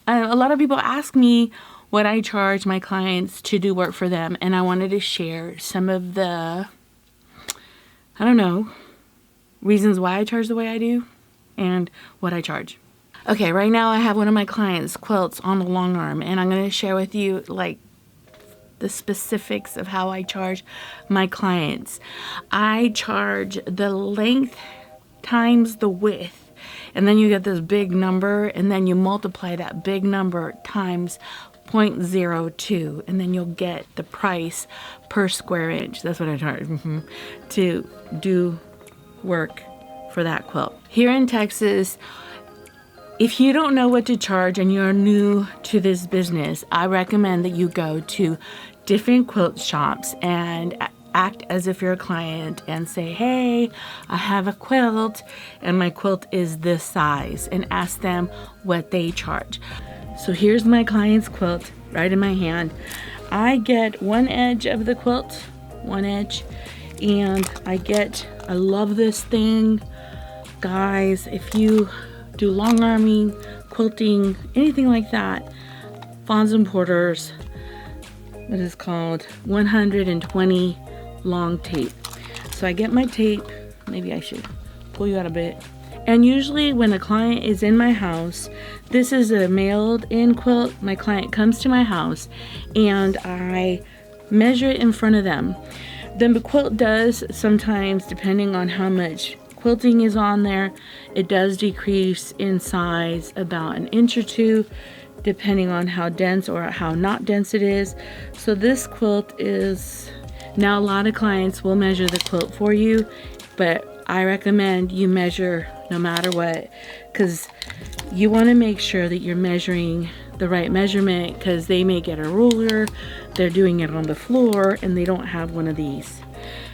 A lot of people ask me what I charge my clients to do work for them, and I wanted to share some of the, I don't know, reasons why I charge the way I do and what I charge. Okay, right now I have one of my clients' quilts on the long arm, and I'm going to share with you like the specifics of how I charge my clients. I charge the length times the width, and then you get this big number, and then you multiply that big number times 0.02, and then you'll get the price per square inch. That's what I charge to do work for that quilt. Here in Texas, if you don't know what to charge and you're new to this business, I recommend that you go to different quilt shops and act as if you're a client and say, hey, I have a quilt and my quilt is this size, and ask them what they charge. So here's my client's quilt right in my hand. I get one edge of the quilt, one edge, and I love this thing. Guys, if you do long arming, quilting, anything like that, Fawns and Porter's, what is called 120 long tape. So I get my tape, maybe I should pull you out a bit. And usually when a client is in my house, this is a mailed in quilt, my client comes to my house and I measure it in front of them. Then the quilt does sometimes, depending on how much quilting is on there, it does decrease in size about an inch or two, depending on how dense or how not dense it is. So this quilt is, now a lot of clients will measure the quilt for you, but I recommend you measure no matter what, because you want to make sure that you're measuring the right measurement, because they may get a ruler, they're doing it on the floor, and they don't have one of these.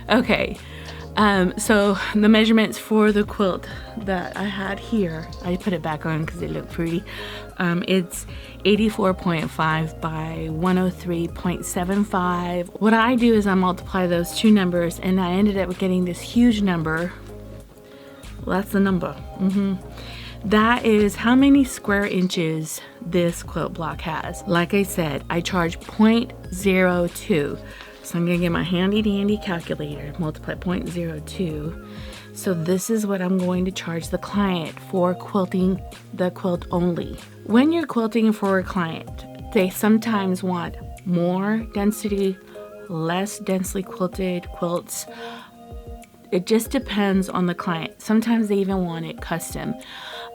Okay. So the measurements for the quilt that I had here, I put it back on because it looked pretty. It's 84.5 by 103.75. What I do is I multiply those two numbers, and I ended up getting this huge number. Well, that's the number. That is how many square inches this quilt block has. Like I said, I charge 0.02. So I'm gonna get my handy dandy calculator, multiply 0.02. So this is what I'm going to charge the client for quilting the quilt only. When you're quilting for a client, they sometimes want more density, less densely quilted quilts. It just depends on the client. Sometimes they even want it custom.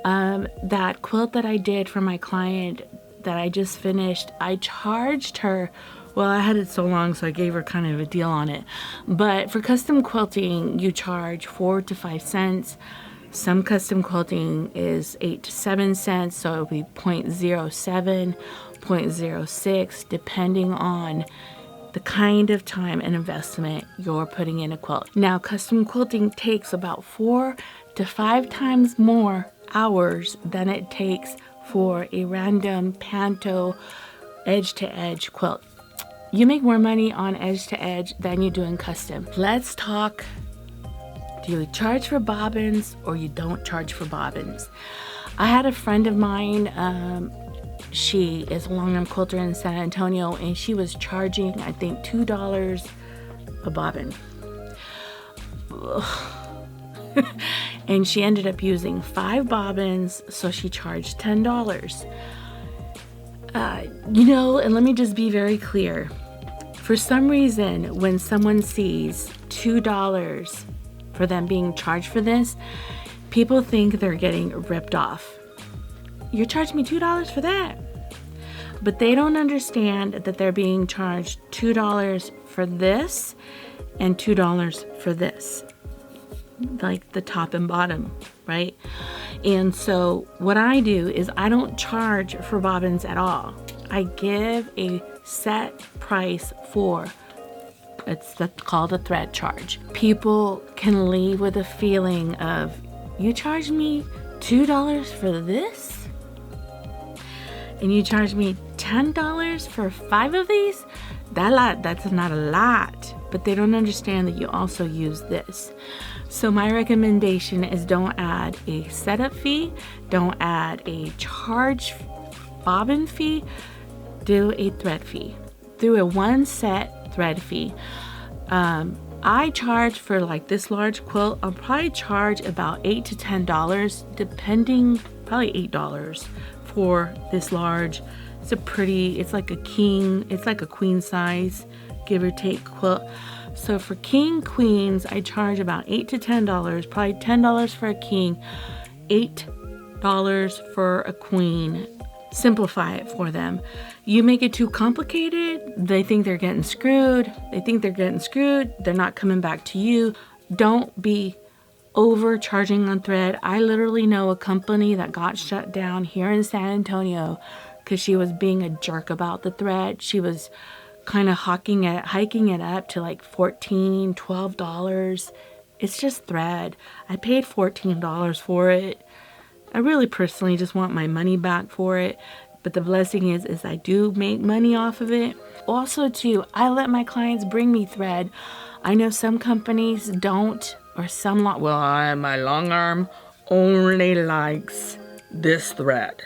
That quilt that I did for my client that I just finished, I charged her, well, I had it so long, so I gave her kind of a deal on it. But for custom quilting, you charge 4 to 5 cents. Some custom quilting is 8 to 7 cents, so it'll be 0.07, 0.06, depending on the kind of time and investment you're putting in a quilt. Now, custom quilting takes about 4 to 5 times more hours than it takes for a random panto edge-to-edge quilt. You make more money on edge-to-edge than you do in custom. Let's talk, do you charge for bobbins or you don't charge for bobbins? I had a friend of mine, she is a long-arm quilter in San Antonio, and she was charging, I think, $2 a bobbin. And she ended up using 5 bobbins, so she charged $10. And let me just be very clear. For some reason, when someone sees $2 for them being charged for this, people think they're getting ripped off. You're charging me $2 for that. But they don't understand that they're being charged $2 for this and $2 for this. Like the top and bottom, right? And so what I do is I don't charge for bobbins at all. I give a set price for, it's called a thread charge. People can leave with a feeling of, you charge me $2 for this? And you charge me $10 for 5 of these? That's not a lot. But they don't understand that you also use this. So my recommendation is don't add a setup fee, don't add a charge bobbin fee, do a thread fee. Do a one set thread fee. I charge for like this large quilt, I'll probably charge about $8 to $10, depending, probably $8 for this large. It's like a queen size, give or take quilt. So for king queens, I charge about $8 to $10, probably $10 for a king, $8 for a queen. Simplify it for them. You make it too complicated, they think they're getting screwed. They're not coming back to you. Don't be overcharging on thread. I literally know a company that got shut down here in San Antonio because she was being a jerk about the thread. She was kind of hiking it up to like $14, $12. It's just thread. I paid $14 for it. I really personally just want my money back for it. But the blessing is I do make money off of it. Also too, I let my clients bring me thread. I know some companies don't, or some my long arm only likes this thread.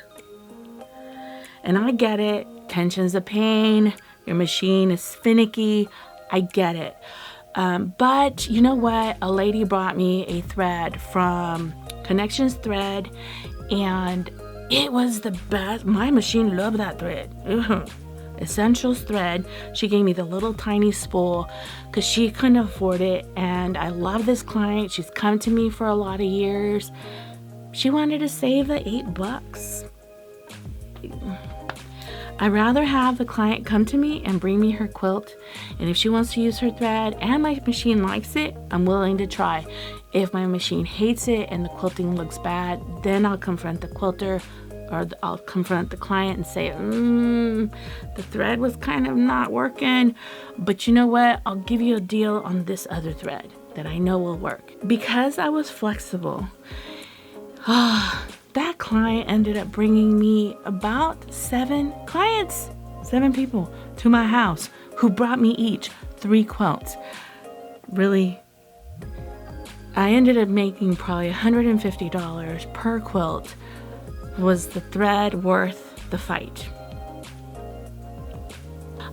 And I get it. Tension's a pain. Your machine is finicky. I get it. But you know what? A lady brought me a thread from Connections Thread, and it was the best. My machine loved that thread. Essentials thread. She gave me the little tiny spool because she couldn't afford it, and I love this client. She's come to me for a lot of years. She wanted to save the $8. I'd rather have the client come to me and bring me her quilt, and if she wants to use her thread and my machine likes it, I'm willing to try. If my machine hates it and the quilting looks bad, then I'll confront the quilter, or I'll confront the client and say, the thread was kind of not working, but you know what? I'll give you a deal on this other thread that I know will work. Because I was flexible, that client ended up bringing me about 7 people to my house who brought me each 3 quilts. Really, I ended up making probably $150 per quilt. Was the thread worth the fight?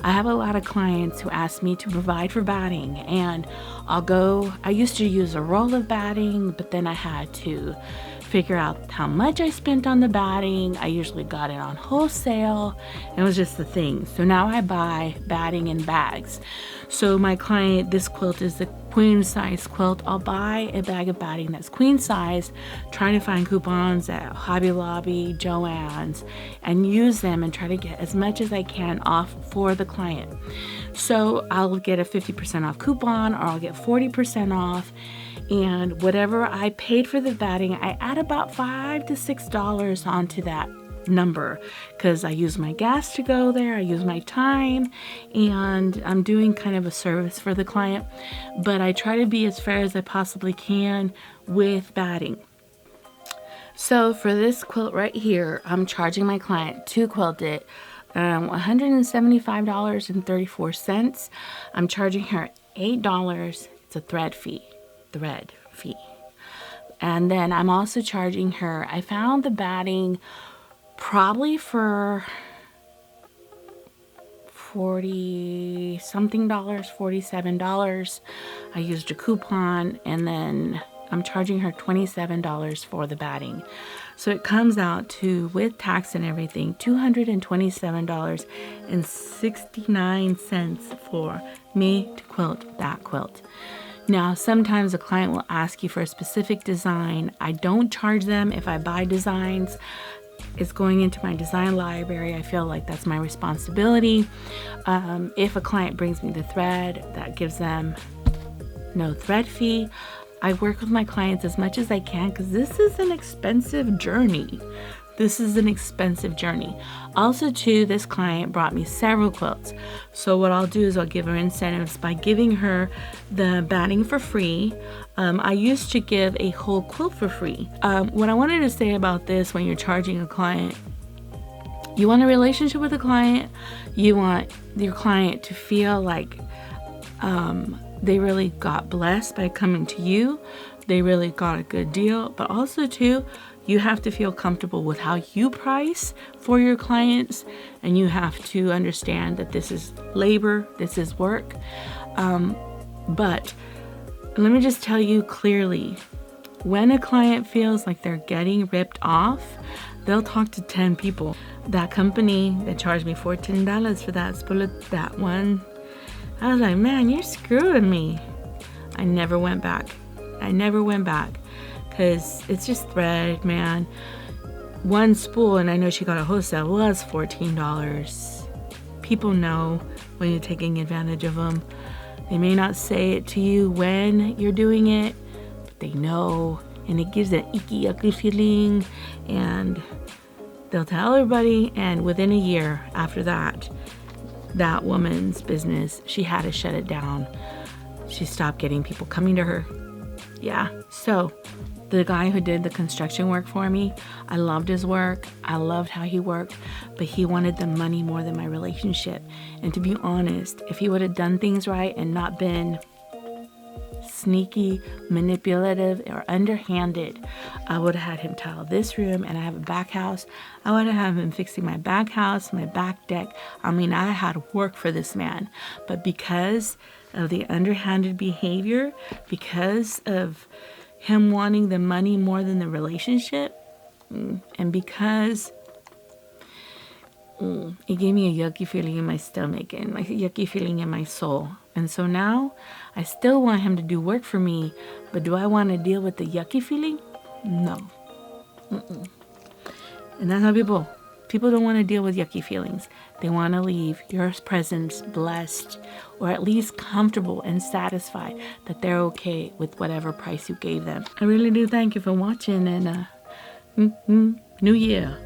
I have a lot of clients who ask me to provide for batting, and I used to use a roll of batting, but then I had to figure out how much I spent on the batting. I usually got it on wholesale. It was just the thing. So now I buy batting in bags. So my client, this quilt is the queen size quilt. I'll buy a bag of batting that's queen size, trying to find coupons at Hobby Lobby, Joann's, and use them and try to get as much as I can off for the client. So I'll get a 50% off coupon, or I'll get 40% off. And whatever I paid for the batting, I add about $5 to $6 onto that number because I use my gas to go there, I use my time, and I'm doing kind of a service for the client. But I try to be as fair as I possibly can with batting. So for this quilt right here, I'm charging my client to quilt it $175.34. I'm charging her $8. It's a thread fee. And then I'm also charging her, I found the batting probably for $40 something, $47. I used a coupon, and then I'm charging her $27 for the batting. So it comes out to, with tax and everything, $227.69 for me to quilt that quilt. Now, sometimes a client will ask you for a specific design. I don't charge them if I buy designs. It's going into my design library. I feel like that's my responsibility. If a client brings me the thread, that gives them no thread fee. I work with my clients as much as I can because this is an expensive journey. Also, too, this client brought me several quilts. So what I'll do is I'll give her incentives by giving her the batting for free. I used to give a whole quilt for free. What I wanted to say about this, when you're charging a client, you want a relationship with the client. You want your client to feel like they really got blessed by coming to you. They really got a good deal. But also, too, You have to feel comfortable with how you price for your clients, and you have to understand that this is labor, this is work. But let me just tell you clearly, when a client feels like they're getting ripped off, they'll talk to 10 people. That company that charged me $14 for that one, I was like, man, you're screwing me. I never went back. Because it's just thread, man. One spool, and I know she got a wholesale, was $14. People know when you're taking advantage of them. They may not say it to you when you're doing it, but they know, and it gives that icky, yucky feeling, and they'll tell everybody, and within a year after that, that woman's business, she had to shut it down. She stopped getting people coming to her. Yeah, so the guy who did the construction work for me, I loved his work. I loved how he worked, but he wanted the money more than my relationship. And to be honest, if he would have done things right and not been sneaky, manipulative, or underhanded, I would have had him tile this room, and I have a back house. I would have had him fixing my back house, my back deck. I mean, I had work for this man, but because of the underhanded behavior, because of him wanting the money more than the relationship, and because it gave me a yucky feeling in my stomach and like a yucky feeling in my soul. And so now I still want him to do work for me, but do I want to deal with the yucky feeling? No. And that's how people don't want to deal with yucky feelings. They want to leave your presence blessed, or at least comfortable and satisfied that they're okay with whatever price you gave them. I really do thank you for watching, and New Year.